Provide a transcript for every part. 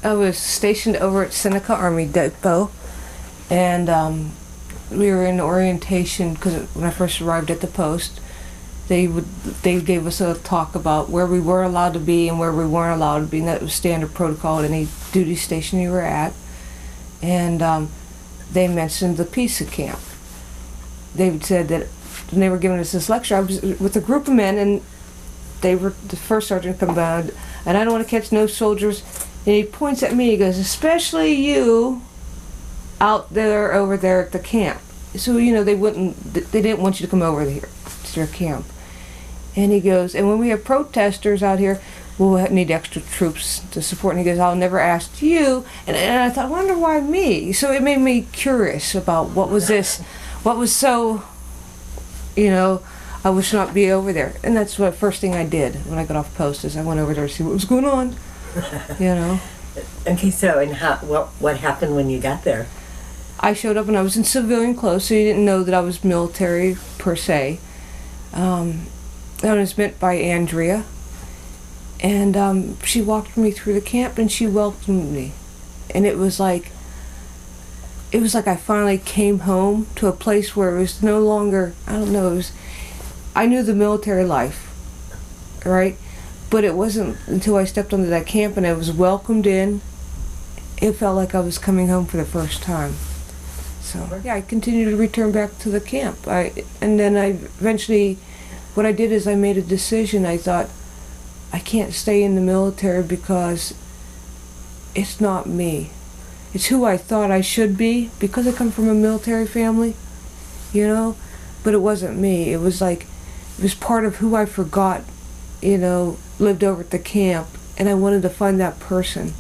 I was stationed over at Seneca Army Depot, and we were in orientation because when I first arrived at the post, they gave us a talk about where we were allowed to be and where we weren't allowed to be, and that was standard protocol at any duty station you were at. And they mentioned the PISA camp. They said that when they were giving us this lecture, I was with a group of men, and the first sergeant come down, and I don't want to catch no soldiers. And he points at me, he goes, especially you out there over there at the camp. So, you know, they didn't want you to come over here to their camp. And he goes, and when we have protesters out here, we'll need extra troops to support. And he goes, I'll never ask you. And I thought, I wonder why me? So it made me curious about what was this, what was so, you know, I should not be over there. And that's the first thing I did when I got off post, is I went over there to see what was going on, you know. Okay, so and what happened when you got there? I showed up and I was in civilian clothes, so you didn't know that I was military per se. I was met by Andrea, and she walked me through the camp and she welcomed me. And it was like I finally came home to a place where it was no longer, I don't know, I knew the military life, right? But it wasn't until I stepped onto that camp and I was welcomed in, it felt like I was coming home for the first time. So yeah, I continued to return back to the camp. And then I eventually, what I did is I made a decision. I thought, I can't stay in the military because it's not me. It's who I thought I should be, because I come from a military family, you know, but it wasn't me. It was like, it was part of who I forgot, you know, lived over at the camp, and I wanted to find that person,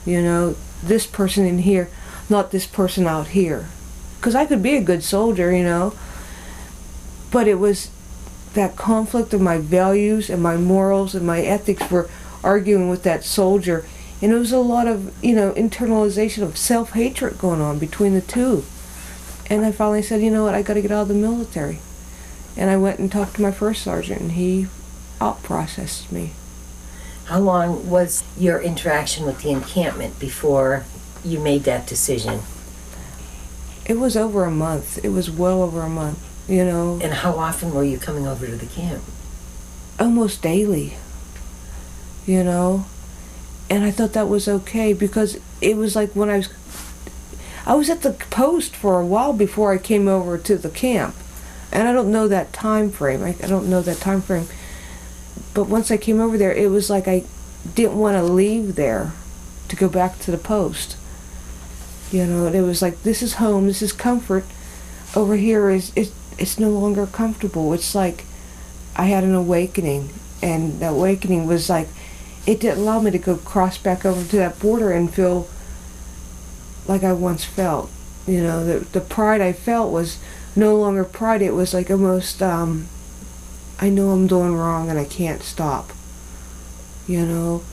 you know, this person in here, not this person out here. Because I could be a good soldier, you know, but it was that conflict of my values and my morals and my ethics were arguing with that soldier, and there was a lot of, you know, internalization of self-hatred going on between the two. And I finally said, you know what, I got to get out of the military. And I went and talked to my first sergeant, and he out-processed me. How long was your interaction with the encampment before you made that decision? It was over a month. It was well over a month, you know. And how often were you coming over to the camp? Almost daily, you know. And I thought that was okay, because it was like when I was at the post for a while before I came over to the camp. And I don't know that time frame. I don't know that time frame. But once I came over there, it was like I didn't want to leave there to go back to the post. You know, and it was like, this is home, this is comfort. Over here it's no longer comfortable. It's like I had an awakening, and the awakening was like, it didn't allow me to go cross back over to that border and feel like I once felt. You know, the pride I felt was no longer pride. It was like almost, I know I'm doing wrong and I can't stop. You know?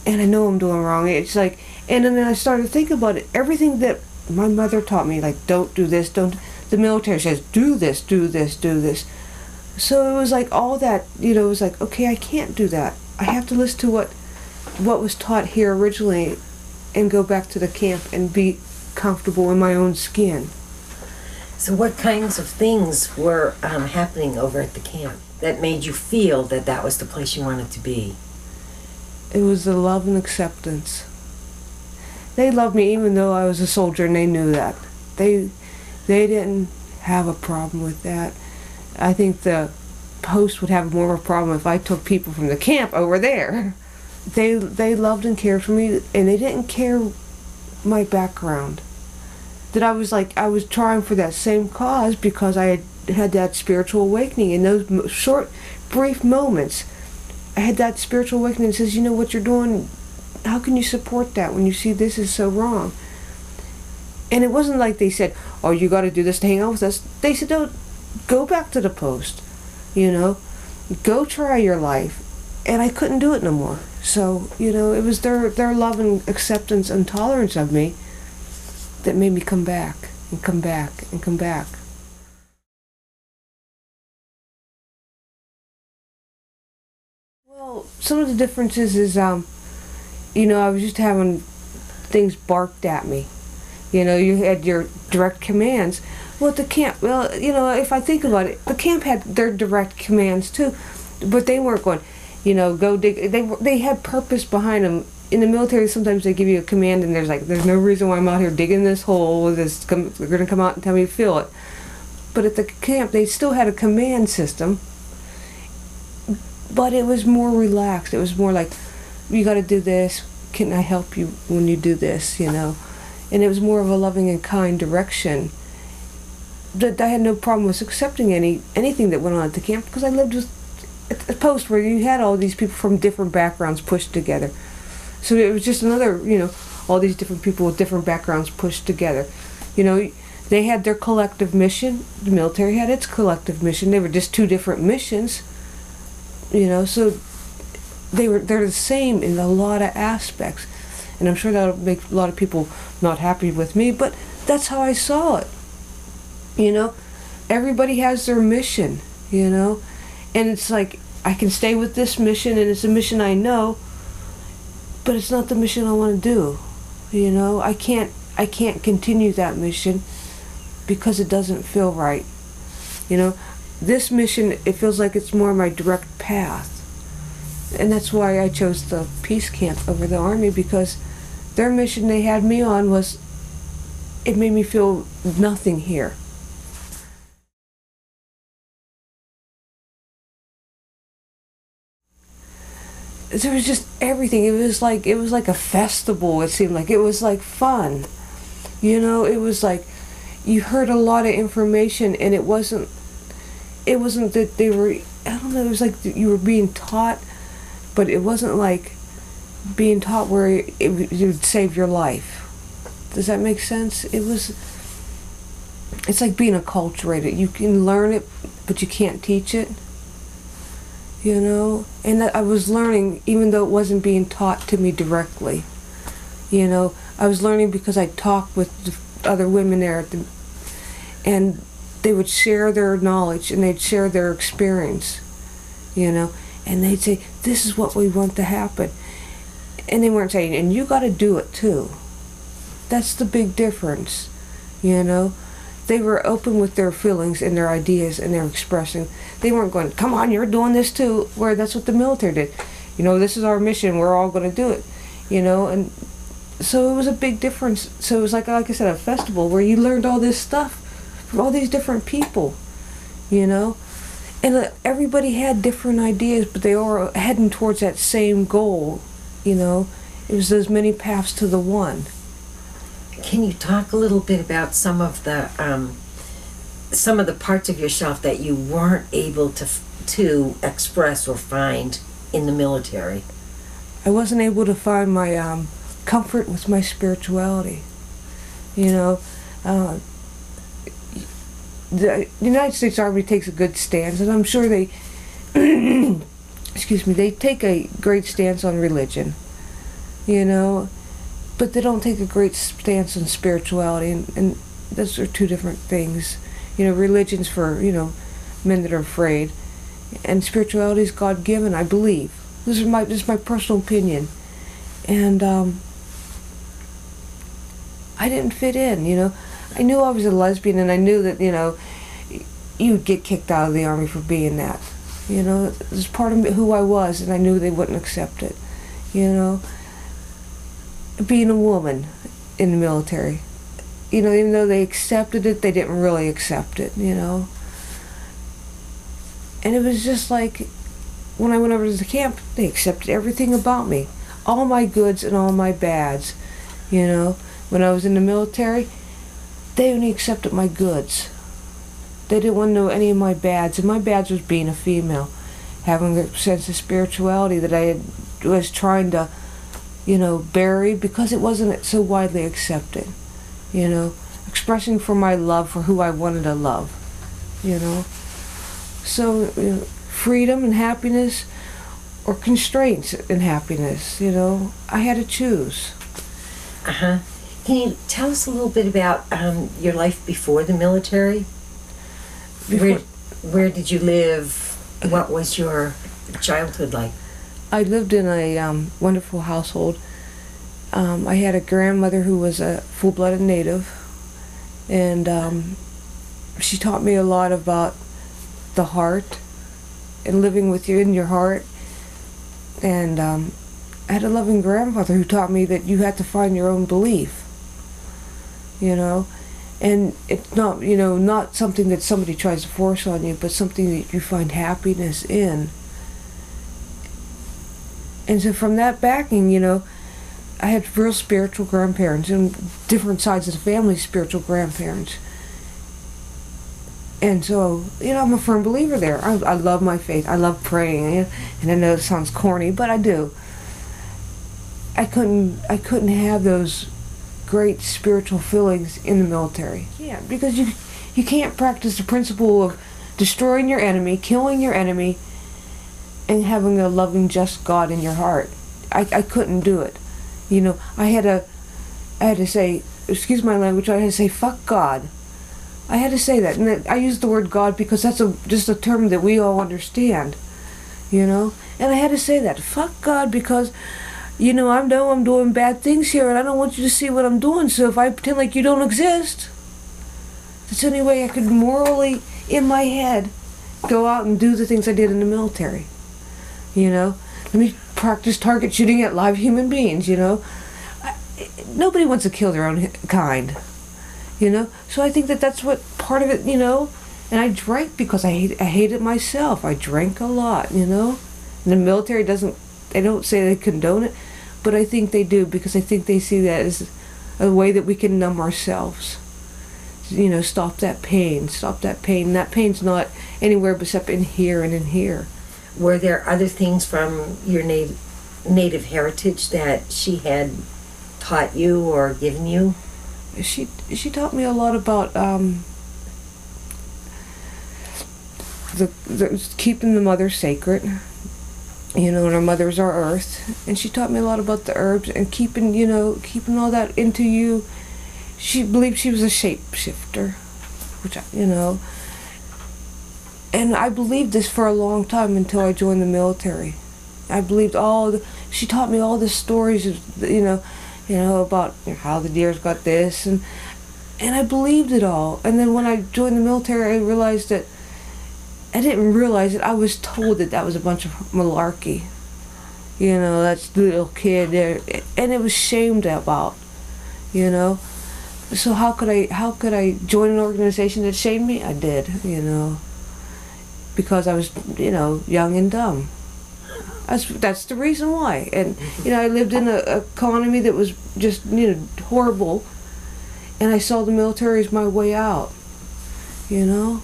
And I know I'm doing wrong. It's like, and then I started thinking about it. Everything that my mother taught me, like, don't do this, don't, the military says, do this, do this, do this. So it was like all that, you know, it was like, okay, I can't do that. I have to listen to what was taught here originally and go back to the camp and be comfortable in my own skin. So what kinds of things were happening over at the camp that made you feel that that was the place you wanted to be? It was the love and acceptance. They loved me even though I was a soldier, and they knew that. They didn't have a problem with that. I think the post would have more of a problem if I took people from the camp over there. They loved and cared for me, and they didn't care my background. That I was trying for that same cause because I had that spiritual awakening. In those short, brief moments, I had that spiritual awakening that says, you know what you're doing, how can you support that when you see this is so wrong? And it wasn't like they said, oh, you got to do this to hang out with us. They said, no, go back to the post, you know, go try your life. And I couldn't do it no more. So, you know, it was their love and acceptance and tolerance of me that made me come back and come back and come back. Well, some of the differences is I was just having things barked at me. You had your direct commands. Well, at the camp, if I think about it, the camp had their direct commands too, but they weren't going, go dig. They had purpose behind them. In the military, sometimes they give you a command, and there's no reason why I'm out here digging this hole. They're going to come out and tell me to fill it. But at the camp, they still had a command system, but it was more relaxed. It was more like, you got to do this. Can I help you when you do this? And it was more of a loving and kind direction. That I had no problem with accepting anything that went on at the camp, because I lived with a post where you had all these people from different backgrounds pushed together. So it was just another, all these different people with different backgrounds pushed together. They had their collective mission. The military had its collective mission. They were just two different missions. So they're the same in a lot of aspects. And I'm sure that'll make a lot of people not happy with me, but that's how I saw it. Everybody has their mission, and it's like, I can stay with this mission, and it's a mission I know, but it's not the mission I want to do. I can't continue that mission because it doesn't feel right. This mission, it feels like it's more my direct path. And that's why I chose the peace camp over the Army, because their mission they had me on it made me feel nothing here. There was just everything. It was like a festival. It seemed like it was like fun. It was like you heard a lot of information, and it wasn't that they were, I don't know, it was like you were being taught, but it wasn't like being taught where it would save your life. Does that make sense? It's like being acculturated. You can learn it, but you can't teach it. And that I was learning, even though it wasn't being taught to me directly. I was learning because I talked with the other women there, and they would share their knowledge, and they'd share their experience, and they'd say, this is what we want to happen. And they weren't saying, and you got to do it too. That's the big difference, They were open with their feelings and their ideas, and their expressing. They weren't going, come on, you're doing this too, where that's what the military did. This is our mission, we're all going to do it, and so it was a big difference. So it was like I said, a festival where you learned all this stuff from all these different people, and everybody had different ideas, but they all were heading towards that same goal, It was those many paths to the one. Can you talk a little bit about some of the parts of yourself that you weren't able to express or find in the military? I wasn't able to find my comfort with my spirituality. The United States Army takes a good stance, and I'm sure they, they take a great stance on religion, but they don't take a great stance on spirituality, and those are two different things. Religion's for, men that are afraid, and spirituality is God-given, I believe. This is my personal opinion. And I didn't fit in, I knew I was a lesbian, and I knew that, you would get kicked out of the Army for being that. It was part of who I was, and I knew they wouldn't accept it. Being a woman in the military, even though they accepted it, they didn't really accept it, And it was just like, when I went over to the camp, they accepted everything about me. All my goods and all my bads, When I was in the military, they only accepted my goods. They didn't want to know any of my bads, and my bads was being a female, having a sense of spirituality that I was trying to, bury because it wasn't so widely accepted, expressing for my love for who I wanted to love, So, freedom and happiness, or constraints and happiness, I had to choose. Uh-huh. Can you tell us a little bit about your life before the military? Where did you live? What was your childhood like? I lived in a wonderful household I had a grandmother who was a full-blooded native, and she taught me a lot about the heart and living with you in your heart. And I had a loving grandfather who taught me that you had to find your own belief, you know, and it's not, you know, not something that somebody tries to force on you, but something that you find happiness in. And so from that backing, you know, I had real spiritual grandparents and different sides of the family, spiritual grandparents. And so, you know, I'm a firm believer there. I love my faith. I love praying. And I know it sounds corny, but I do. I couldn't have those great spiritual feelings in the military. Yeah, because you can't practice the principle of destroying your enemy, killing your enemy, and having a loving, just God in your heart. I couldn't do it. You know, I had to say, excuse my language, I had to say, fuck God. I had to say that. And I use the word God because that's just a term that we all understand, you know? And I had to say that, fuck God, because, you know, I know I'm doing bad things here, and I don't want you to see what I'm doing, so if I pretend like you don't exist, that's the only way I could morally, in my head, go out and do the things I did in the military, you know? Let me practice target shooting at live human beings, you know? Nobody wants to kill their own kind, you know? So I think that that's what part of it, you know? And I drank because I hate it myself. I drank a lot, you know? And the military they don't say they condone it, but I think they do, because I think they see that as a way that we can numb ourselves. You know, stop that pain. And that pain's not anywhere except in here and in here. Were there other things from your native heritage that she had taught you or given you? She taught me a lot about the keeping the mother sacred. You know, and our mother's our earth, and she taught me a lot about the herbs and keeping all that into you. She believed she was a shapeshifter, which you know. And I believed this for a long time until I joined the military. I believed she taught me all the stories of, you know, about how the deers got this, and I believed it all. And then when I joined the military, I realized that I didn't realize it. I was told that was a bunch of malarkey. You know, that's the little kid there, and it was shamed about, you know. So how could I join an organization that shamed me? I did, you know, because I was, you know, young and dumb. That's the reason why. And you know, I lived in an economy that was just, you know, horrible, and I saw the military as my way out. You know,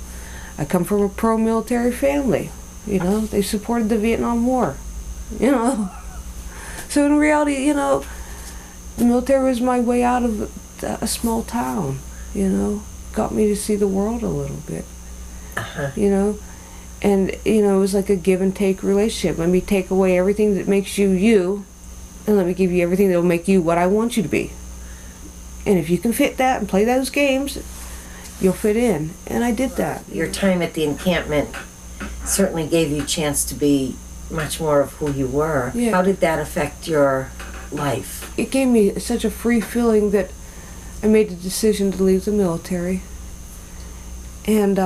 I come from a pro-military family. You know, they supported the Vietnam War. You know, so in reality, you know, the military was my way out of a small town. You know, got me to see the world a little bit. You know. And, you know, it was like a give and take relationship. Let me take away everything that makes you you, and let me give you everything that will make you what I want you to be. And if you can fit that and play those games, you'll fit in. And I did that. Your time at the encampment certainly gave you a chance to be much more of who you were. Yeah. How did that affect your life? It gave me such a free feeling that I made the decision to leave the military. And,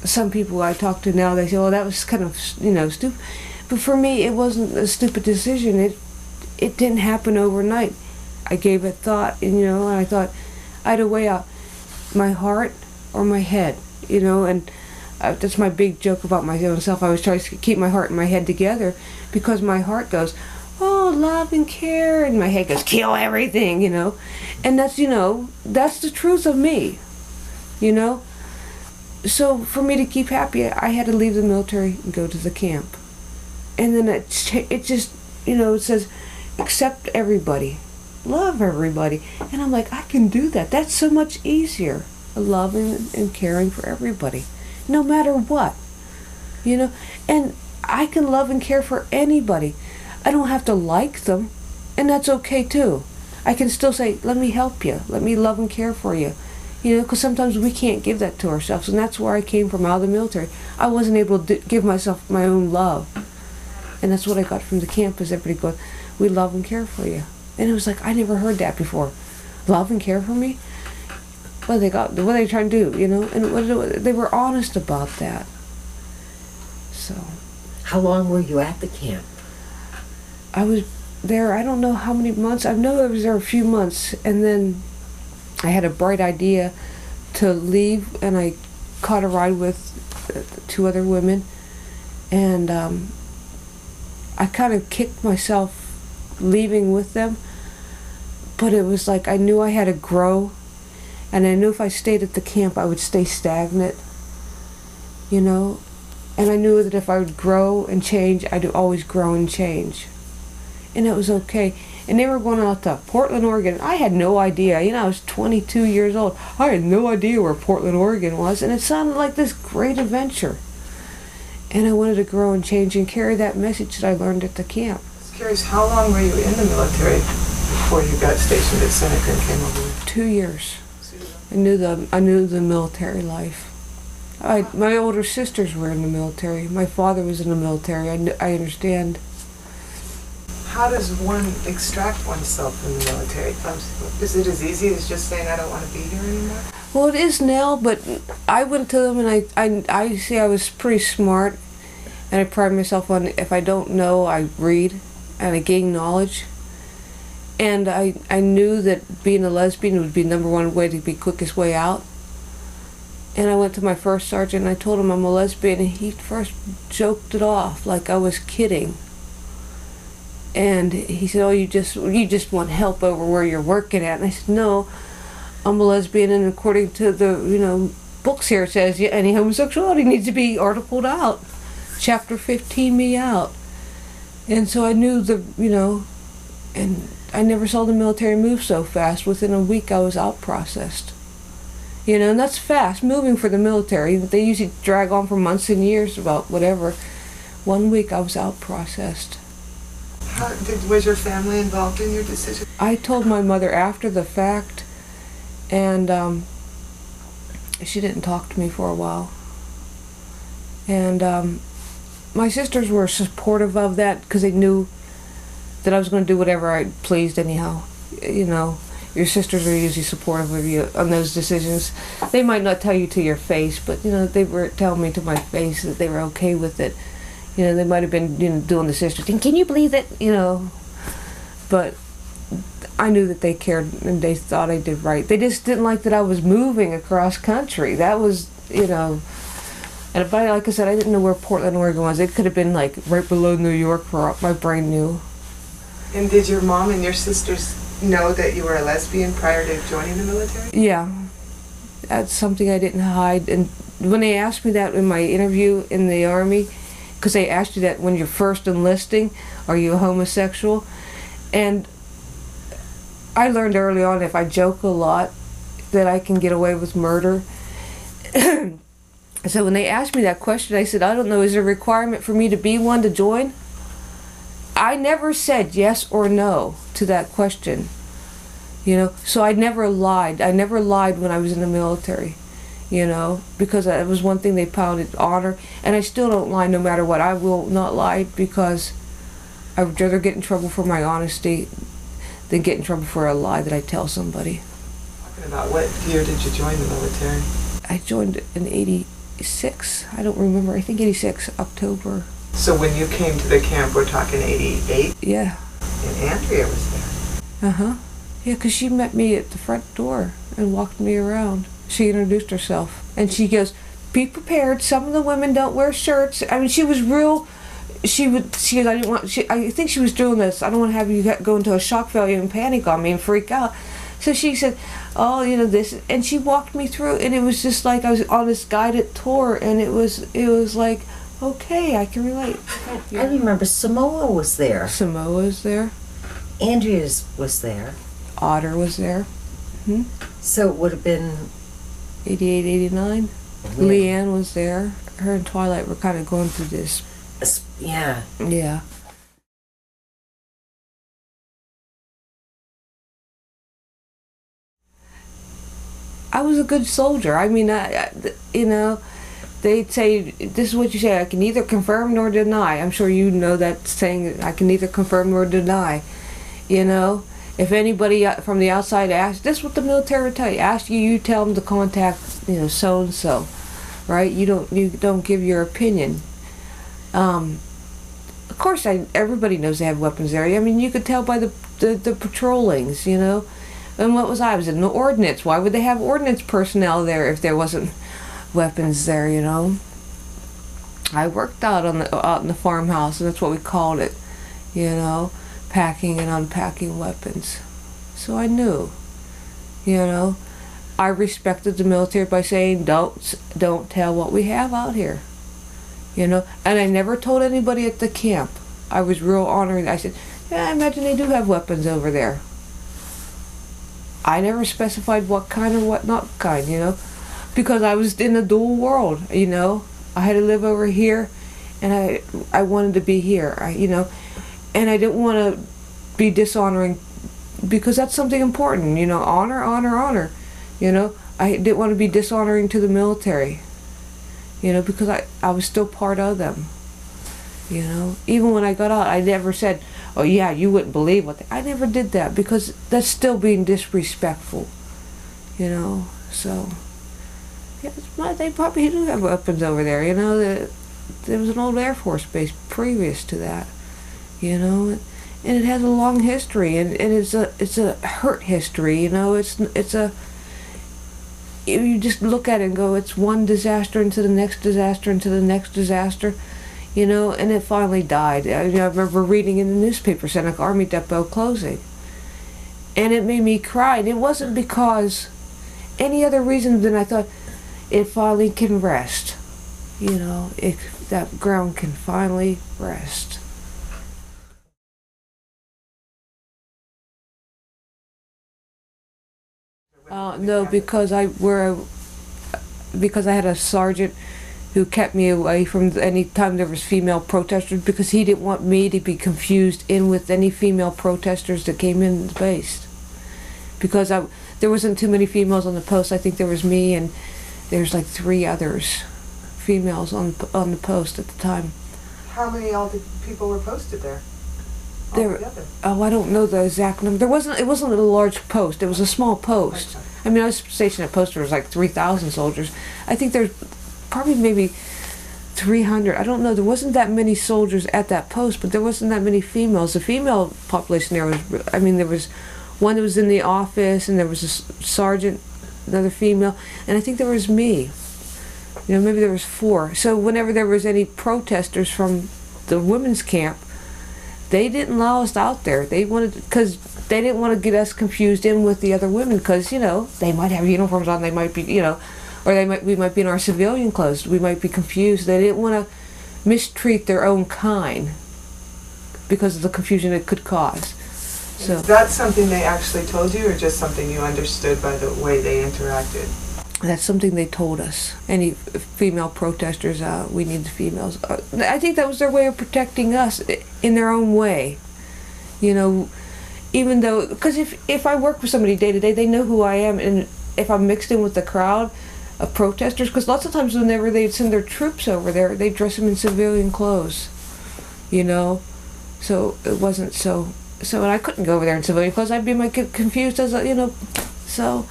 some people I talk to now, they say, "Oh, that was kind of, you know, stupid." But for me, it wasn't a stupid decision. It didn't happen overnight. I gave it thought, and, you know, and I thought I had to weigh out my heart or my head, you know. And that's my big joke about my own self. I always try to keep my heart and my head together, because my heart goes, "Oh, love and care," and my head goes, "Kill everything," you know. And that's, you know, that's the truth of me, you know. So for me to keep happy, I had to leave the military and go to the camp. And then it just, you know, it says, accept everybody, love everybody. And I'm like, I can do that. That's so much easier, loving and caring for everybody, no matter what, you know. And I can love and care for anybody. I don't have to like them, and that's okay too. I can still say, let me help you, let me love and care for you. You know, because sometimes we can't give that to ourselves, and that's where I came from, out of the military. I wasn't able to give myself my own love, and that's what I got from the camp, is everybody going, we love and care for you. And it was like, I never heard that before. Love and care for me? What are they trying to do, you know? And they were honest about that. So. How long were you at the camp? I was there, I don't know how many months. I know I was there a few months, and then I had a bright idea to leave, and I caught a ride with 2 other women, and I kind of kicked myself leaving with them, but it was like I knew I had to grow, and I knew if I stayed at the camp I would stay stagnant, you know, and I knew that if I would grow and change, I'd always grow and change, and it was okay. And they were going out to Portland, Oregon. I had no idea. You know, I was 22 years old. I had no idea where Portland, Oregon was, and it sounded like this great adventure. And I wanted to grow and change and carry that message that I learned at the camp. I was curious, how long were you in the military before you got stationed at Seneca and came over? 2 years. I knew the military life. My older sisters were in the military. My father was in the military. I understand. How does one extract oneself from the military? Is it as easy as just saying, I don't want to be here anymore? Well, it is now, but I went to them, and I see I was pretty smart, and I pride myself on, if I don't know, I read, and I gain knowledge. And I knew that being a lesbian would be #1 way to be quickest way out. And I went to my first sergeant, and I told him I'm a lesbian, and he first joked it off like I was kidding. And he said, oh, you just want help over where you're working at. And I said, no, I'm a lesbian, and according to the, books here, it says any homosexuality needs to be articled out. Chapter 15 me out. And so I knew and I never saw the military move so fast. Within a week I was out processed. And that's fast moving for the military. They usually drag on for months and years about whatever. 1 week I was out processed. Was your family involved in your decision? I told my mother after the fact, and she didn't talk to me for a while. And my sisters were supportive of that because they knew that I was going to do whatever I pleased anyhow. Your sisters are usually supportive of you on those decisions. They might not tell you to your face, but they were telling me to my face that they were okay with it. They might have been doing the sister thing. Can you believe it? But I knew that they cared and they thought I did right. They just didn't like that I was moving across country. That was, and like I said, I didn't know where Portland, Oregon was. It could have been like right below New York for my brain knew. And did your mom and your sisters know that you were a lesbian prior to joining the military? Yeah. That's something I didn't hide. And when they asked me that in my interview in the Army, because they asked you that when you're first enlisting, are you a homosexual? And I learned early on, if I joke a lot, that I can get away with murder. So when they asked me that question, I said, I don't know, is there a requirement for me to be one to join? I never said yes or no to that question. So I never lied. I never lied when I was in the military. Because that was one thing they pounded, honor, and I still don't lie no matter what. I will not lie because I would rather get in trouble for my honesty than get in trouble for a lie that I tell somebody. Talking about what year did you join the military? I joined in 86. I don't remember. I think 86, October. So when you came to the camp, we're talking 88? Yeah. And Andrea was there? Uh-huh. Yeah, because she met me at the front door and walked me around. She introduced herself, and she goes, be prepared, some of the women don't wear shirts. I mean, she was real. She goes, I think she was doing this, I don't want to have you go into a shock value and panic on me and freak out. So she said, oh, this, and she walked me through, and it was just like I was on this guided tour, and it was like, okay, I can relate. I remember Samoa was there. Samoa was there. Andrea's was there. Otter was there. Hmm? So it would have been 88, 89. Yeah. Leanne was there. Her and Twilight were kind of going through this. Yeah. Yeah. I was a good soldier. I mean, they'd say, this is what you say, I can neither confirm nor deny. I'm sure you know that saying, I can neither confirm nor deny. If anybody from the outside asks, this is what the military would tell you. Ask you, you tell them to contact, so and so, right? You don't give your opinion. Of course, everybody knows they have weapons there. I mean, you could tell by the patrollings, And what was I? I was in the ordnance. Why would they have ordnance personnel there if there wasn't weapons there? I worked out in the farmhouse, and that's what we called it. Packing and unpacking weapons. So I knew. I respected the military by saying, don't tell what we have out here. And I never told anybody at the camp. I was real honoring. I said, yeah, I imagine they do have weapons over there. I never specified what kind or what not kind, because I was in a dual world, I had to live over here, and I wanted to be here, and I didn't want to be dishonoring, because that's something important, honor, honor, honor, I didn't want to be dishonoring to the military, because I was still part of them, even when I got out, I never said, oh yeah, you wouldn't believe I never did that, because that's still being disrespectful, so, yeah, they probably do have weapons over there, there was an old Air Force base previous to that, and it has a long history, and it's a hurt history, it's a, you just look at it and go, it's one disaster into the next disaster into the next disaster, and it finally died. I remember reading in the newspaper, Seneca Army Depot closing, and it made me cry, and it wasn't because any other reason than I thought, it finally can rest, that ground can finally rest. No, because I had a sergeant who kept me away from any time there was female protesters, because he didn't want me to be confused in with any female protesters that came in the base. Because there wasn't too many females on the post. I think there was me and there's like 3 others, females on the post at the time. How many people were posted there? I don't know the exact number. It wasn't a large post. It was a small post. Okay. I mean, I was stationed at a post where there was like 3,000 soldiers. I think there's probably maybe 300. I don't know. There wasn't that many soldiers at that post, but there wasn't that many females. The female population there there was one that was in the office, and there was a sergeant, another female, and I think there was me. Maybe there was 4. So whenever there was any protesters from the women's camp, they didn't allow us out there. Because they didn't want to get us confused in with the other women, because they might have uniforms on. They might be or we might be in our civilian clothes. We might be confused. They didn't want to mistreat their own kind because of the confusion it could cause. So is that something they actually told you, or just something you understood by the way they interacted? That's something they told us. Any female protesters, we need the females. I think that was their way of protecting us in their own way. Even though, because if I work with somebody day to day, they know who I am, and if I'm mixed in with the crowd of protesters, because lots of times whenever they'd send their troops over there, they'd dress them in civilian clothes, so it wasn't so, and I couldn't go over there in civilian clothes. I'd be confused as so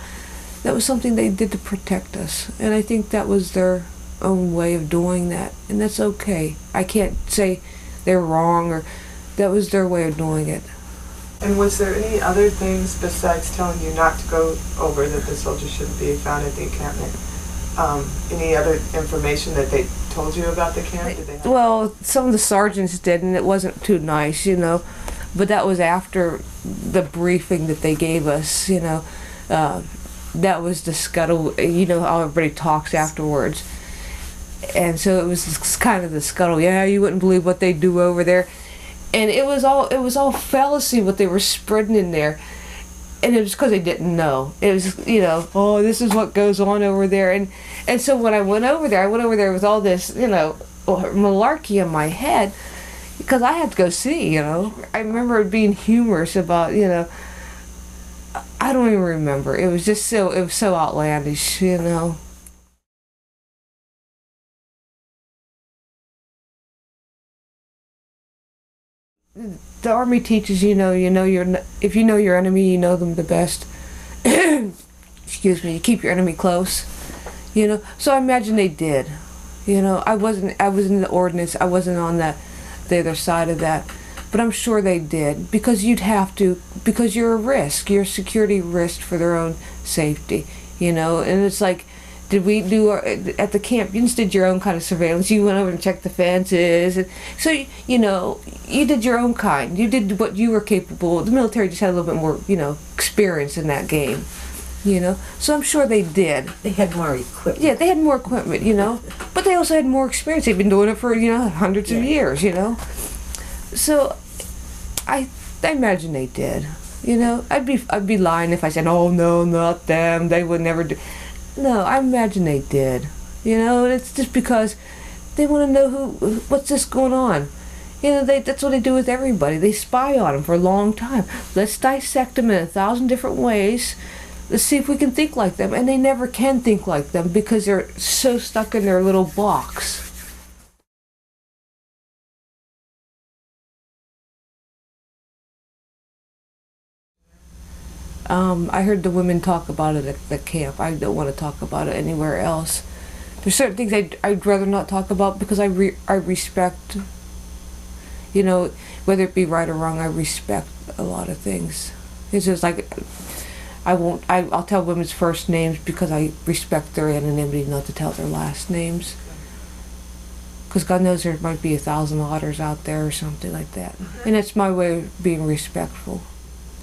that was something they did to protect us, and I think that was their own way of doing that, and that's okay. I can't say they're wrong, or that was their way of doing it. And was there any other things besides telling you not to go over, that the soldiers shouldn't be found at the encampment? Any other information that they told you about the camp? Well, some of the sergeants did, and it wasn't too nice, but that was after the briefing that they gave us, that was the scuttle, how everybody talks afterwards. And so it was kind of the scuttle, yeah, you wouldn't believe what they do over there. And it was all fallacy what they were spreading in there. And it was because they didn't know. It was, oh, this is what goes on over there. And so when I went over there with all this, malarkey in my head, because I had to go see, I remember it being humorous about, I don't even remember. It was so outlandish, the Army teaches if you know your enemy, you know them the best. Excuse me. You keep your enemy close. So I imagine they did. I was in the ordnance. I wasn't on the other side of that, but I'm sure they did, because you'd have to, because you're a risk. You're a security risk for their own safety. And it's like, did we do at the camp? You just did your own kind of surveillance. You went over and checked the fences, and so you did your own kind. You did what you were capable of. The military just had a little bit more experience in that game. So I'm sure they did. They had more equipment. Yeah, they had more equipment, but they also had more experience. They've been doing it for, hundreds of years, So I imagine they did. I'd be lying if I said, oh no, not them, they would never do. No, I imagine they did. It's just because they want to know what's this going on. That's what they do with everybody. They spy on them for a long time. Let's dissect them in 1,000 different ways. Let's see if we can think like them. And they never can think like them because they're so stuck in their little box. I heard the women talk about it at the camp. I don't want to talk about it anywhere else. There's certain things I'd rather not talk about because I respect, whether it be right or wrong, I respect a lot of things. It's just like, I'll tell women's first names because I respect their anonymity, not to tell their last names. Because God knows there might be 1,000 otters out there or something like that. And that's my way of being respectful.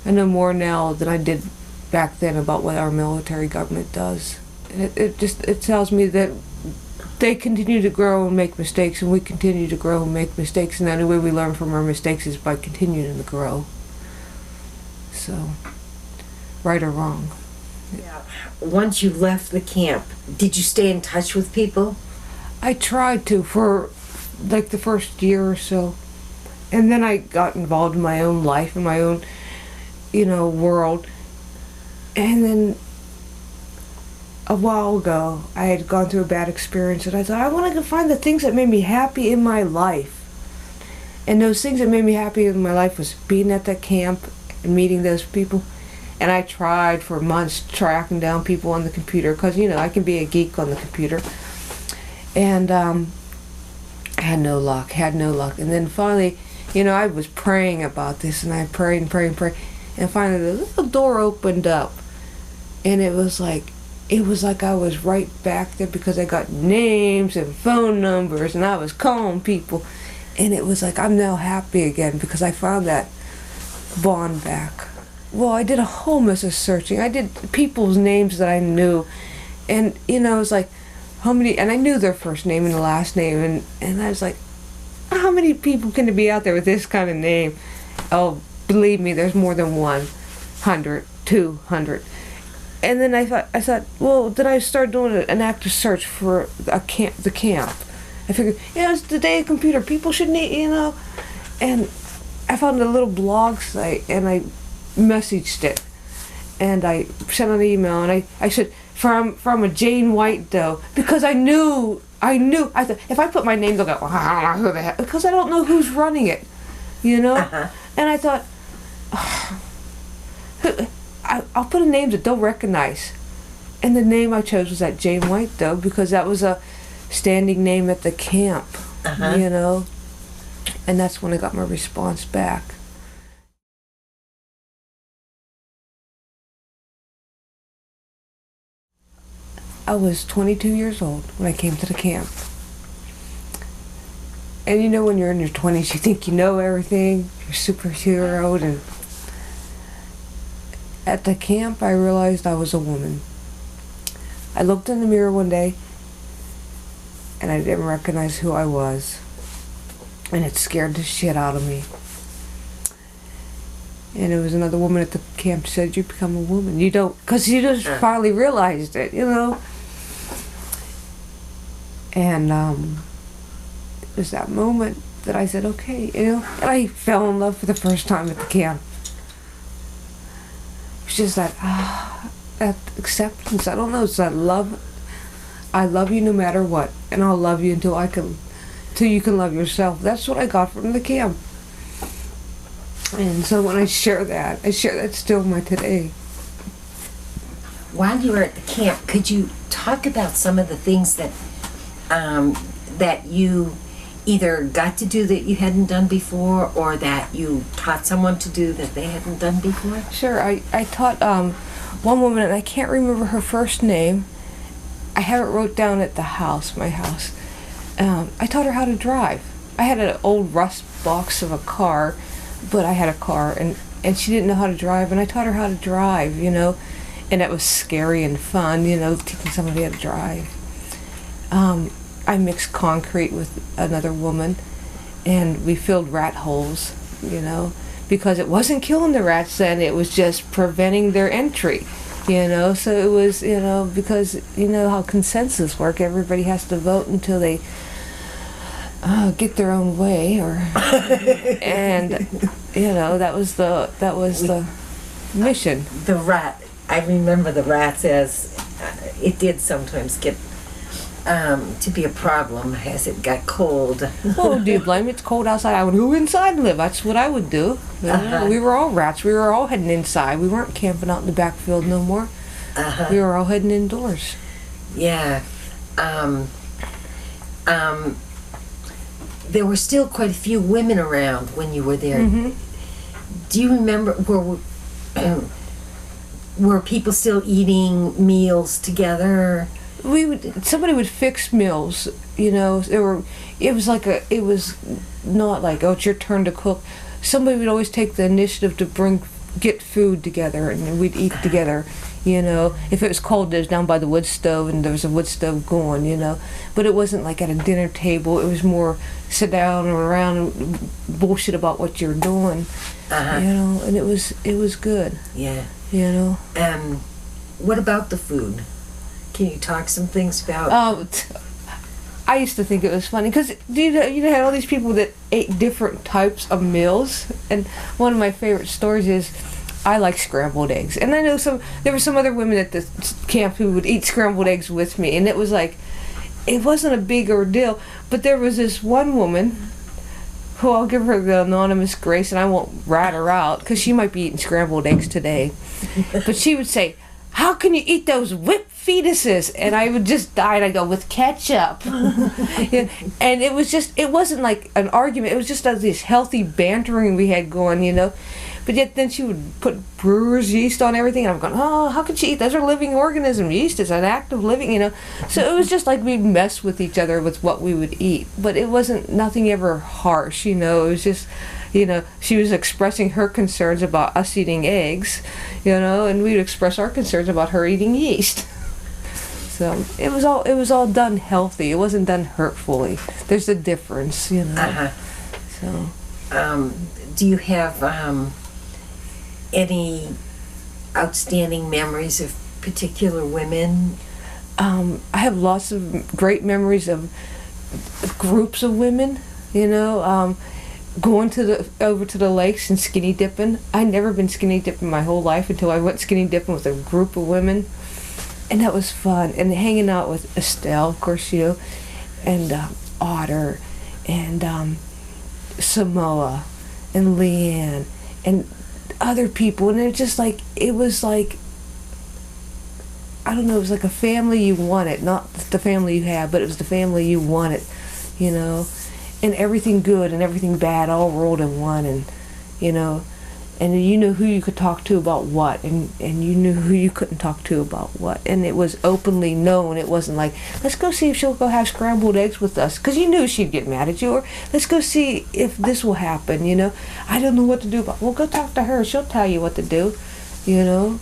I know more now than I did back then about what our military government does. And it tells me that they continue to grow and make mistakes, and we continue to grow and make mistakes, and the only way we learn from our mistakes is by continuing to grow. So, right or wrong. Yeah. Once you left the camp, did you stay in touch with people? I tried to for like the first year or so, and then I got involved in my own life and my own world. And then a while ago I had gone through a bad experience, and I thought I want to go find the things that made me happy in my life. And those things that made me happy in my life was being at that camp and meeting those people. And I tried for months tracking down people on the computer, because I can be a geek on the computer. And had no luck. And then finally, I was praying about this, and I prayed and prayed and prayed. And finally the little door opened up, and it was like I was right back there, because I got names and phone numbers, and I was calling people, and it was like I'm now happy again because I found that bond back. Well, I did a whole mess of searching. I did people's names that I knew, and it was like, how many, and I knew their first name and the last name, and I was like, how many people can there be out there with this kind of name? Oh, believe me, there's more than 100, 200. And then I thought, well, then I started doing an active search for the camp. I figured, it's the day of computer, people should need, and I found a little blog site, and I messaged it, and I sent an email, and I said, from a Jane White Doe, because I thought, if I put my name, they'll go, well, I don't know who the heck, because I don't know who's running it, Uh-huh. And I thought, I'll put a name that they'll recognize. And the name I chose was that Jane White Doe, because that was a standing name at the camp, Uh-huh. And that's when I got my response back. I was 22 years old when I came to the camp. And when you're in your 20s, you think you know everything, you're superhero, and at the camp I realized I was a woman. I looked in the mirror one day, and I didn't recognize who I was, and it scared the shit out of me. And there was another woman at the camp who said, you become a woman. You don't, because you just finally realized it, And it was that moment that I said, okay, and I fell in love for the first time at the camp. It was just that acceptance. I don't know, it's that love. I love you no matter what, and I'll love you until you can love yourself. That's what I got from the camp. And so when I share that still my today. While you were at the camp, could you talk about some of the things that that you either got to do that you hadn't done before, or that you taught someone to do that they hadn't done before? Sure. I taught one woman, and I can't remember her first name. I have it wrote down at the house, my house. I taught her how to drive. I had an old rust box of a car, but I had a car, and she didn't know how to drive, and I taught her how to drive, you know, and it was scary and fun, you know, teaching somebody how to drive. I mixed concrete with another woman, and we filled rat holes, you know, because it wasn't killing the rats then, it was just preventing their entry, you know. So it was, you know, because you know how consensus work, everybody has to vote until they get their own way, or and you know, that was the mission. The rat, I remember the rats as it did sometimes get to be a problem as it got cold. Oh, do you blame me? It's cold outside. I would go inside and live. That's what I would do. You know, we were all rats. We were all heading inside. We weren't camping out in the backfield no more. We were all heading indoors. Yeah. There were still quite a few women around when you were there. Do you remember, were people still eating meals together? Somebody would fix meals, you know. It was not like, oh, it's your turn to cook. Somebody would always take the initiative to get food together, and we'd eat together, you know. If it was cold, it was down by the wood stove, and there was a wood stove going, you know. But it wasn't like at a dinner table. It was more sit down around and bullshit about what you're doing, you know. And it was good. Yeah. You know. What about the food? Can you talk some things about? I used to think it was funny because you had all these people that ate different types of meals, and one of my favorite stories is I like scrambled eggs, and I know there were some other women at the camp who would eat scrambled eggs with me, and it was like, it wasn't a big ordeal, but there was this one woman who, I'll give her the anonymous grace, and I won't rat her out because she might be eating scrambled eggs today, but she would say, "How can you eat those whipped fetuses?" And I would just die, and I'd go, "With ketchup." Yeah. And it wasn't like an argument, it was just this healthy bantering we had going, you know. But yet then she would put brewer's yeast on everything, and I'm going, oh, how could she eat? Those are living organisms. Yeast is an active living, you know. So it was just like we'd mess with each other with what we would eat. But it wasn't nothing ever harsh, you know. It was just, you know, she was expressing her concerns about us eating eggs, you know, and we'd express our concerns about her eating yeast. So it was all done healthy. It wasn't done hurtfully. There's a difference, you know. So. Do you have any outstanding memories of particular women? I have lots of great memories of groups of women, you know. Going over to the lakes and skinny dipping. I'd never been skinny dipping my whole life until I went skinny dipping with a group of women, and that was fun. And hanging out with Estelle, of course, you know, and Otter, and Samoa, and Leanne, and other people. And it was like I don't know, it was like a family you wanted, not the family you had, but it was the family you wanted, you know. And everything good and everything bad all rolled in one, and you know, and you knew who you could talk to about what, and you knew who you couldn't talk to about what, and it was openly known. It wasn't like, let's go see if she'll go have scrambled eggs with us, because you knew she'd get mad at you, or let's go see if this will happen, you know. I don't know what to do, but well, go talk to her, she'll tell you what to do, you know.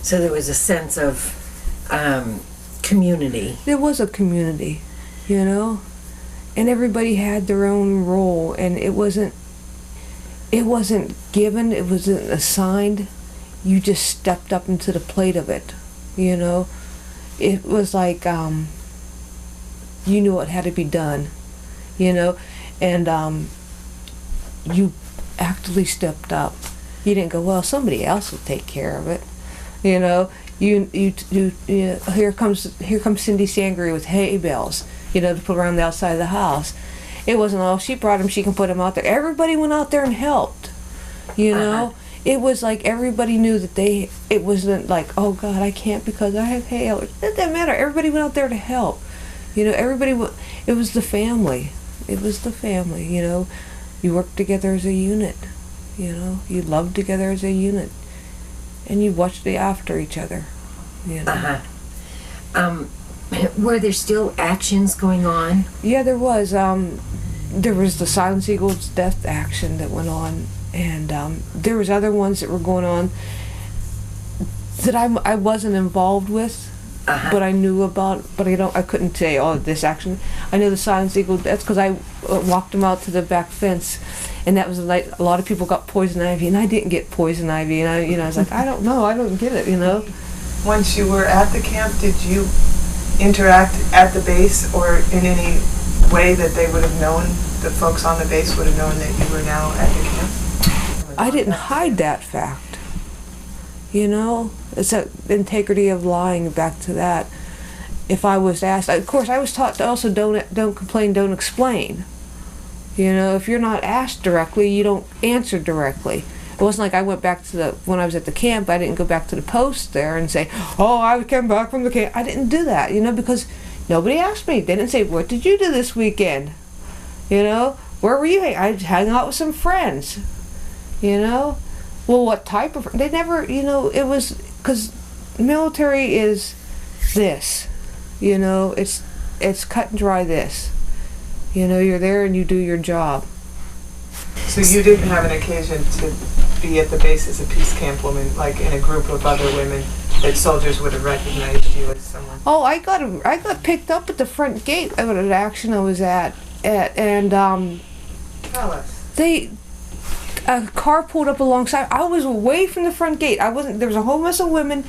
So there was a sense of community. There was a community, you know. And everybody had their own role, and it wasn't given, it wasn't assigned. You just stepped up into the plate of it, you know. It was like you knew what had to be done, you know, and you actively stepped up. You didn't go, well, somebody else will take care of it, you know. You here comes Cindy Sangre with hay bales, you know, to put around the outside of the house. It wasn't, oh, she brought them, she can put them out there. Everybody went out there and helped, You know, it was like everybody knew that it wasn't like, oh God, I can't because I have hay allergies. It didn't matter. Everybody went out there to help. You know, it was the family. It was the family, you know. You worked together as a unit, you know. You loved together as a unit. And you watched after each other, you know. Were there still actions going on? Yeah, there was. There was the Silent Eagle's death action that went on, and there was other ones that were going on that I wasn't involved with, but I knew about. But I couldn't say, oh, this action. I know the Silent Eagle death because I walked them out to the back fence, and that was the night a lot of people got poison ivy, and I didn't get poison ivy, and I was like, I don't know, I don't get it, you know. Once you were at the camp, did you interact at the base or in any way that they would have known, the folks on the base would have known that you were now at the camp? I didn't hide that fact. You know, it's that integrity of lying, back to that. If I was asked, of course I was taught to also don't complain, don't explain. You know, if you're not asked directly, you don't answer directly. It wasn't like I went back to when I was at the camp, I didn't go back to the post there and say, oh, I came back from the camp. I didn't do that, you know, because nobody asked me. They didn't say, what did you do this weekend? You know, where were you? I hung out with some friends, you know. Well, what type of, they never, you know, it was, because military is this, you know, it's cut and dry this. You know, you're there and you do your job. So you didn't have an occasion to be at the base as a peace camp woman, like in a group of other women that soldiers would have recognized you as someone? Oh, I got picked up at the front gate of an action I was at and Tell us. A car pulled up alongside. I was away from the front gate. There was a whole mess of women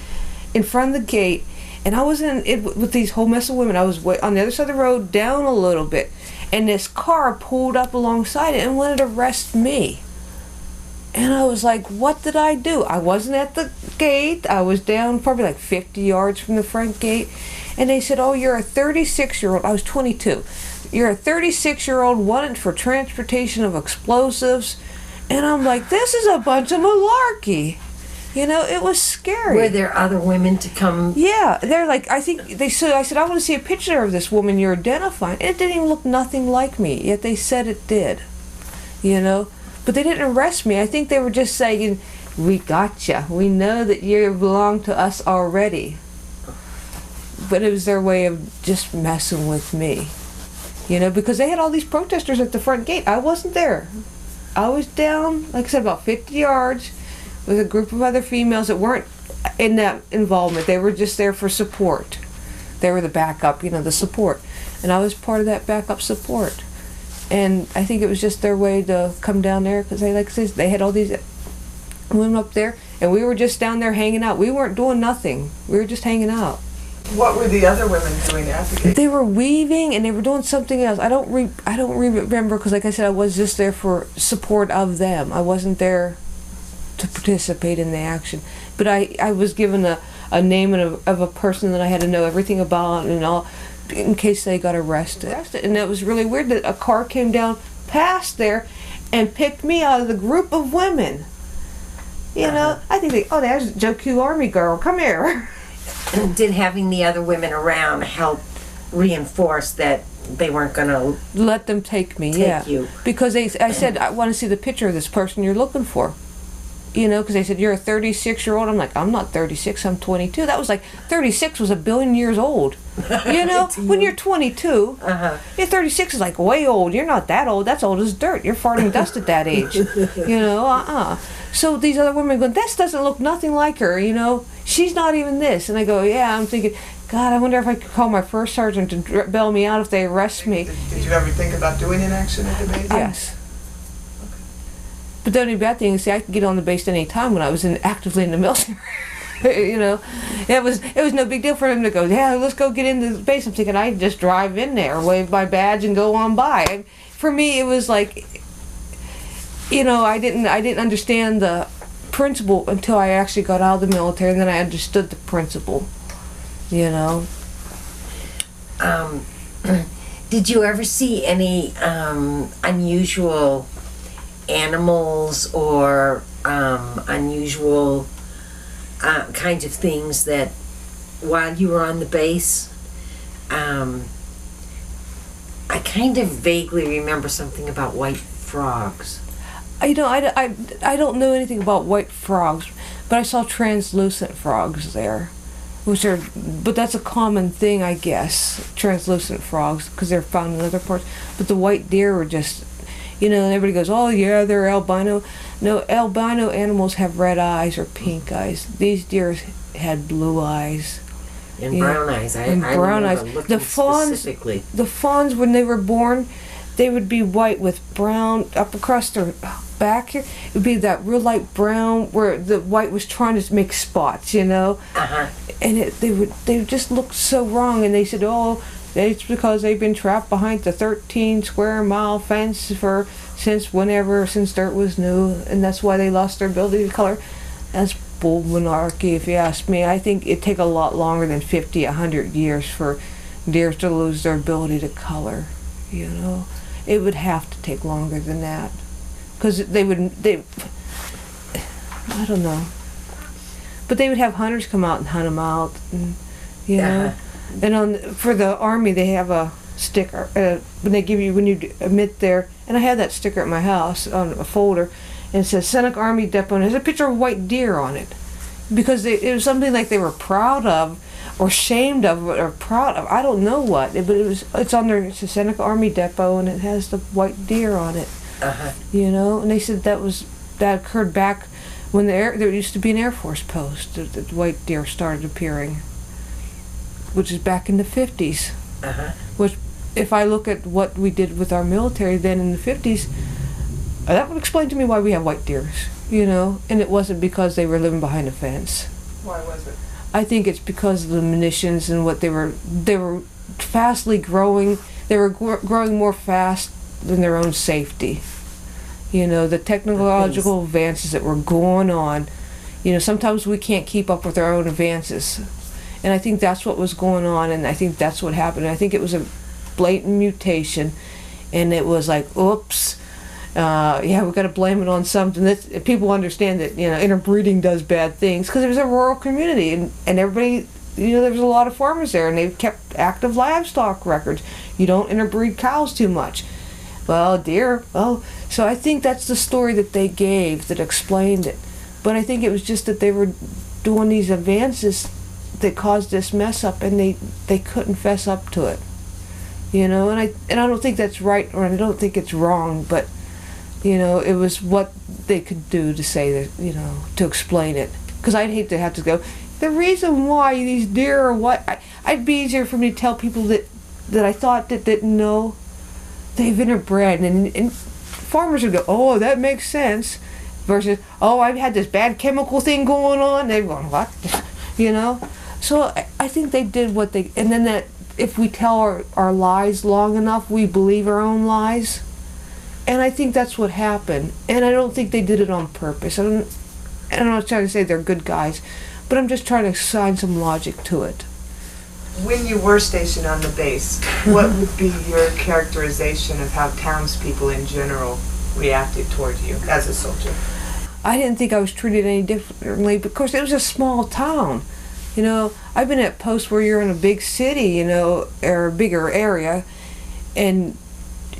in front of the gate, and I was with these whole mess of women. I was on the other side of the road, down a little bit, and this car pulled up alongside it and wanted to arrest me. And I was like, what did I do? I wasn't at the gate. I was down probably like 50 yards from the front gate. And they said, oh, you're a 36-year-old. I was 22. You're a 36-year-old wanted for transportation of explosives. And I'm like, this is a bunch of malarkey. You know, it was scary. Were there other women to come? Yeah, they're like, I said, I want to see a picture of this woman you're identifying. And it didn't even look nothing like me, yet they said it did. You know? But they didn't arrest me. I think they were just saying, we gotcha. We know that you belong to us already. But it was their way of just messing with me. You know, because they had all these protesters at the front gate. I wasn't there. I was down, like I said, about 50 yards with a group of other females that weren't in that involvement. They were just there for support. They were the backup, you know, the support. And I was part of that backup support. And I think it was just their way to come down there because they, like I said, they had all these women up there, and we were just down there hanging out. We weren't doing nothing. We were just hanging out. What were the other women doing at the gate? They were weaving and they were doing something else. I don't remember because, like I said, I was just there for support of them. I wasn't there to participate in the action. But I was given a name of a person that I had to know everything about and all, in case they got arrested. And it was really weird that a car came down past there and picked me out of the group of women. You know, I think there's Joe Q Army girl, come here. Did having the other women around help reinforce that they weren't going to let them take me? Yeah, you? Because I said, I want to see the picture of this person you're looking for. You know, because they said, you're a 36-year-old. I'm like, I'm not 36, I'm 22. That was like, 36 was a billion years old. You know, when you're 22, you're 36 is like way old. You're not that old. That's old as dirt. You're farting dust at that age. You know, So these other women go, this doesn't look nothing like her, you know. She's not even this. And I go, yeah, I'm thinking, God, I wonder if I could call my first sergeant to bail me out if they arrest me. Did you ever think about doing an action at the base? Yes. But the only bad thing is, I could get on the base any time when I was actively in the military. You know, it was no big deal for him to go, yeah, let's go get into the base. I'm thinking I'd just drive in there, wave my badge, and go on by. And for me, it was like, you know, I didn't understand the principle until I actually got out of the military, and then I understood the principle. You know. Did you ever see any unusual animals or unusual kinds of things that while you were on the base? I kind of vaguely remember something about white frogs. I don't know anything about white frogs, but I saw translucent frogs there, but that's a common thing, I guess, translucent frogs, because they're found in other parts. But the white deer were just, and everybody goes, oh yeah, they're albino. No, albino animals have red eyes or pink eyes. These deer had blue eyes. And brown eyes. I brown eyes. The fawns, when they were born, they would be white with brown up across their back here. It would be that real light brown where the white was trying to make spots, Uh-huh. And they would just look so wrong. And they said, oh, it's because they've been trapped behind the 13 square mile fence since dirt was new, and that's why they lost their ability to color. That's bull monarchy, if you ask me. I think it'd take a lot longer than 50, 100 years for deer to lose their ability to color. It would have to take longer than that, because I don't know. But they would have hunters come out and hunt them out, and and for the army they have a sticker when you admit there, and I have that sticker at my house on a folder, and it says Seneca Army Depot, and there's a picture of a white deer on it, because it was something like they were proud of, or ashamed of, or proud of. I don't know what, but it's on there. It's a Seneca Army Depot, and it has the white deer on it. Uh-huh. And they said that occurred back when there used to be an Air Force post. The white deer started appearing, which is back in the 50s. Uh-huh. Which, if I look at what we did with our military then in the 50s, that would explain to me why we have white deers, and it wasn't because they were living behind a fence. Why was it? I think it's because of the munitions and what they were fastly growing. They were growing more fast than their own safety. The technological advances that were going on. Sometimes we can't keep up with our own advances. And I think that's what was going on, and I think that's what happened. I think it was a blatant mutation, and it was like, oops, we've got to blame it on something. People understand that, interbreeding does bad things, because it was a rural community, and everybody, there was a lot of farmers there, and they kept active livestock records. You don't interbreed cows too much. So I think that's the story that they gave that explained it. But I think it was just that they were doing these advances that caused this mess up, and they couldn't fess up to it. And I don't think that's right, or I don't think it's wrong, but it was what they could do to say that, to explain it. Because I'd hate to have to go, the reason why these deer are what, I'd be easier for me to tell people that I thought that didn't know they've interbred, and farmers would go, oh, that makes sense, versus, oh, I've had this bad chemical thing going on. They're going, what? So I think they did what they, and then that if we tell our lies long enough, we believe our own lies. And I think that's what happened. And I don't think they did it on purpose. I'm not trying to say they're good guys, but I'm just trying to assign some logic to it. When you were stationed on the base, what would be your characterization of how townspeople in general reacted toward you as a soldier? I didn't think I was treated any differently because it was a small town. I've been at posts where you're in a big city, or a bigger area, and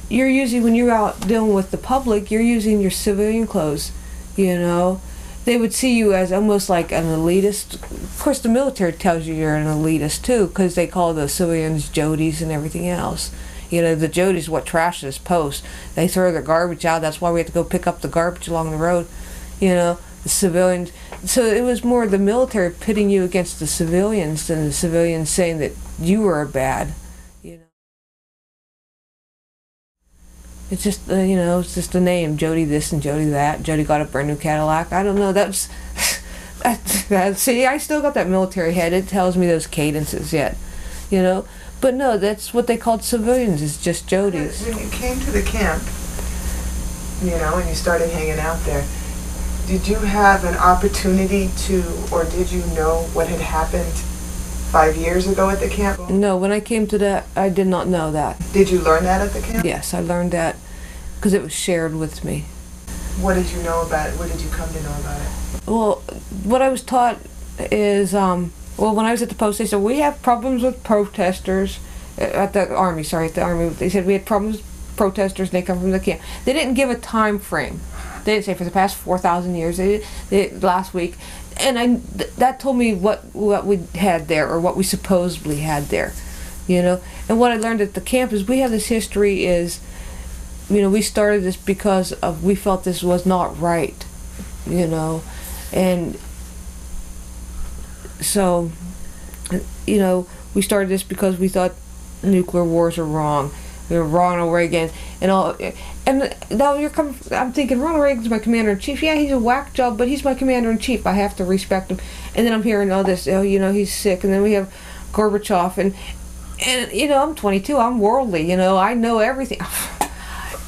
you're using, when you're out dealing with the public, you're using your civilian clothes, They would see you as almost like an elitist. Of course, the military tells you you're an elitist too, because they call the civilians Jodies and everything else. The Jodies what trash this post. They throw their garbage out. That's why we have to go pick up the garbage along the road. The civilians. So it was more the military pitting you against the civilians than the civilians saying that you were bad. It's just, it's just a name, Jody this and Jody that. Jody got a brand new Cadillac. I don't know, see, I still got that military head. It tells me those cadences yet, But no, that's what they called civilians, is just Jodies. When you came to the camp, and you started hanging out there, did you have an opportunity to, or did you know what had happened 5 years ago at the camp? No, when I came to that, I did not know that. Did you learn that at the camp? Yes, I learned that because it was shared with me. what did you know about it? What did you come to know about it? Well, what I was taught is, well, when I was at the post, they said, we have problems with protesters, at the army, they said we had problems with protesters and they come from the camp. They didn't give a time frame. They didn't say for the past 4,000 years, last week. And that told me what we had there, or what we supposedly had there, you know. And what I learned at the camp is we have this history is, you know, we started this because we felt this was not right, you know. And so, you know, we started this because we thought nuclear wars are wrong. We were Ronald Reagan and all. And now I'm thinking Ronald Reagan's my commander-in-chief. Yeah, he's a whack job, but he's my commander-in-chief. I have to respect him. And then I'm hearing all this, oh, you know, he's sick. And then we have Gorbachev. And you know, I'm 22. I'm worldly. You know, I know everything.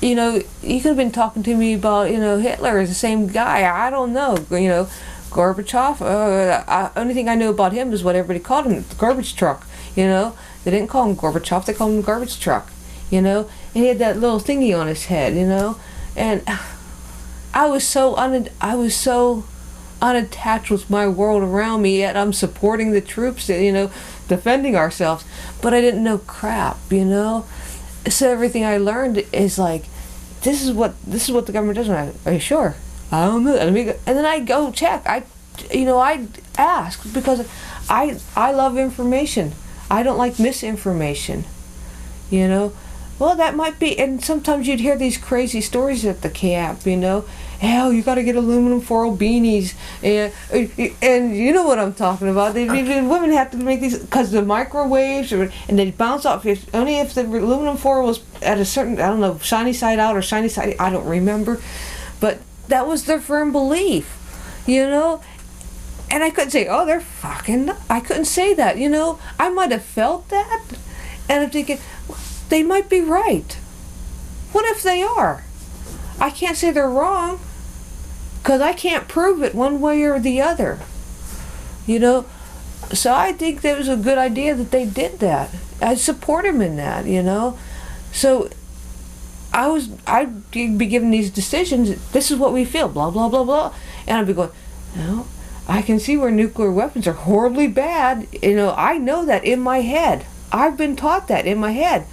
You know, you could have been talking to me about, you know, Hitler is the same guy. I don't know. You know, Gorbachev. Only thing I know about him is what everybody called him, the garbage truck. You know, they didn't call him Gorbachev. They called him garbage truck. You know, and he had that little thingy on his head. You know, and I was so unattached with my world around me. Yet I'm supporting the troops. You know, defending ourselves. But I didn't know crap. You know. So everything I learned is like, this is what the government does. Are you sure? I don't know. Let me go. And then I go check. I ask because I love information. I don't like misinformation. You know. Well, that might be. And sometimes you'd hear these crazy stories at the camp. You know. Hell, you got to get aluminum foil beanies, and you know what I'm talking about. Women have to make these because the microwaves, and they bounce off. Only if the aluminum foil was at a certain, I don't know, shiny side out or shiny side, I don't remember, but that was their firm belief, you know. And I couldn't say, oh, they're fucking. I couldn't say that, you know. I might have felt that, and I'm thinking, they might be right. What if they are? I can't say they're wrong, because I can't prove it one way or the other, you know. So I think that was a good idea that they did that. I support them in that, you know. So I'd be given these decisions. This is what we feel, blah blah blah blah, and I'd be going, no, I can see where nuclear weapons are horribly bad. You know, I know that in my head. I've been taught that in my head,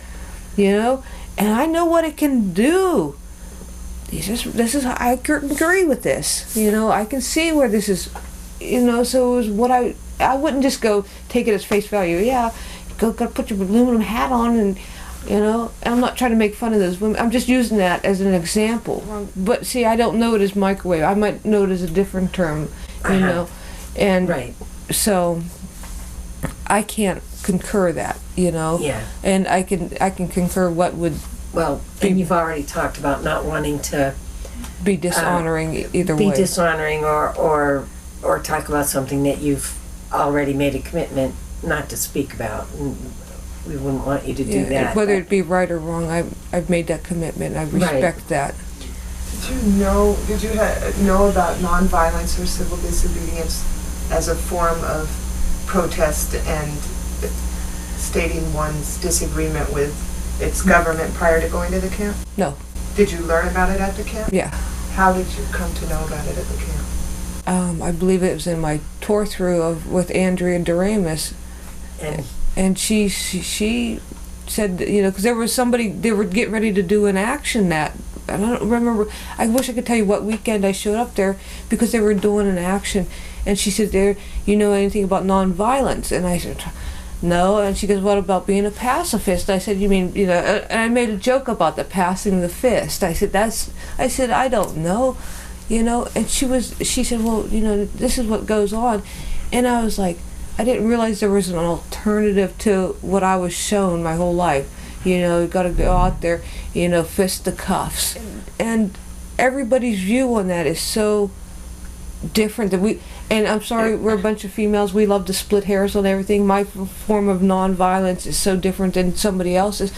you know, and I know what it can do. This is I agree with this, you know. I can see where this is, you know. So it was what I wouldn't just go take it as face value. Yeah, gotta put your aluminum hat on, and you know. And I'm not trying to make fun of those women. I'm just using that as an example. But see, I don't know it as microwave. I might know it as a different term, you know. And right. So I can't concur that, you know. Yeah. And I can concur what would. Well, and you've already talked about not wanting to be dishonoring either be way. Be dishonoring or talk about something that you've already made a commitment not to speak about. And we wouldn't want you to do that. Whether it be right or wrong, I've made that commitment. I respect that. Did you know about nonviolence or civil disobedience as a form of protest and stating one's disagreement with its government prior to going to the camp? No. Did you learn about it at the camp? Yeah. How did you come to know about it at the camp? I believe it was in my tour through with Andrea Doremus, and she said, you know, because there was somebody, they were getting ready to do an action that, and I don't remember, I wish I could tell you what weekend I showed up there, because they were doing an action, and she said, "There, you know anything about nonviolence?" And I said, "No." And she goes, "What about being a pacifist?" I said, "You mean, you know," and I made a joke about the passing the fist. I said, "I don't know, you know." And she said, "Well, you know, this is what goes on." And I was like, I didn't realize there was an alternative to what I was shown my whole life. You know, you got to go out there, you know, fist the cuffs. And everybody's view on that is so different that and I'm sorry, we're a bunch of females, we love to split hairs on everything. My form of nonviolence is so different than somebody else's,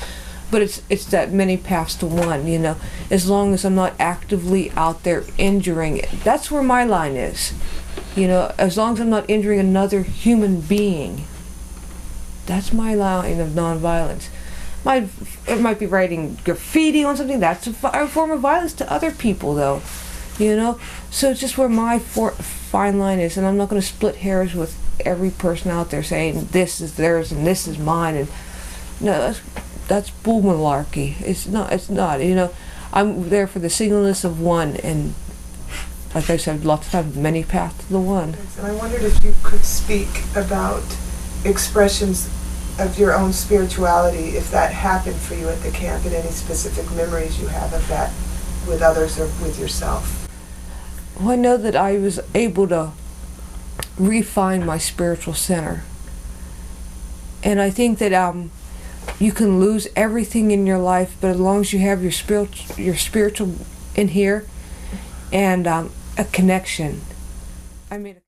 but it's that many paths to one, you know. As long as I'm not actively out there injuring it, that's where my line is, you know. As long as I'm not injuring another human being, that's my line of nonviolence. It might be writing graffiti on something, that's a form of violence to other people, though. you know. So it's just where my fine line is, and I'm not going to split hairs with every person out there saying this is theirs and this is mine. And no, that's bull malarkey. It's not. You know, I'm there for the singleness of one, and like I said, lots of times, many paths to the one. And I wondered if you could speak about expressions of your own spirituality, if that happened for you at the camp, and any specific memories you have of that with others or with yourself. Well, I know that I was able to refine my spiritual center. And I think that you can lose everything in your life, but as long as you have your spiritual in here and a connection. I made a